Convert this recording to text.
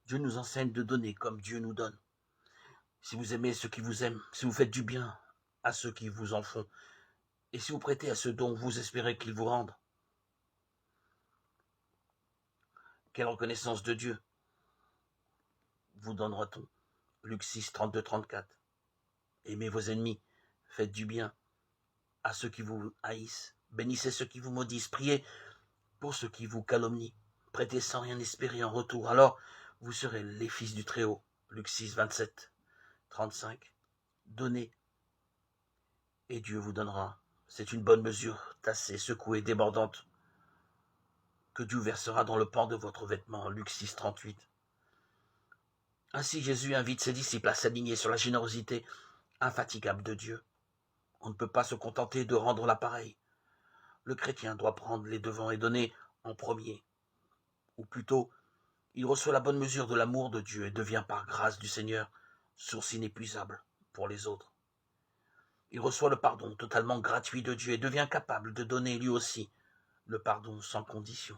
Dieu nous enseigne de donner comme Dieu nous donne. Si vous aimez ceux qui vous aiment, si vous faites du bien à ceux qui vous en font, et si vous prêtez à ceux dont vous espérez qu'ils vous rendent, quelle reconnaissance de Dieu vous donnera-t-on? Luc 6, 32, 34. Aimez vos ennemis, faites du bien à ceux qui vous haïssent, bénissez ceux qui vous maudissent, priez pour ceux qui vous calomnient, prêtez sans rien espérer en retour, alors vous serez les fils du Très-Haut. Luc 6, 27, 35. Donnez, et Dieu vous donnera. C'est une bonne mesure, tassée, secouée, débordante, que Dieu versera dans le pan de votre vêtement. Luc 6, 38. Ainsi Jésus invite ses disciples à s'aligner sur la générosité infatigable de Dieu. On ne peut pas se contenter de rendre l'appareil. Le chrétien doit prendre les devants et donner en premier. Ou plutôt, il reçoit la bonne mesure de l'amour de Dieu et devient par grâce du Seigneur source inépuisable pour les autres. Il reçoit le pardon totalement gratuit de Dieu et devient capable de donner lui aussi le pardon sans condition.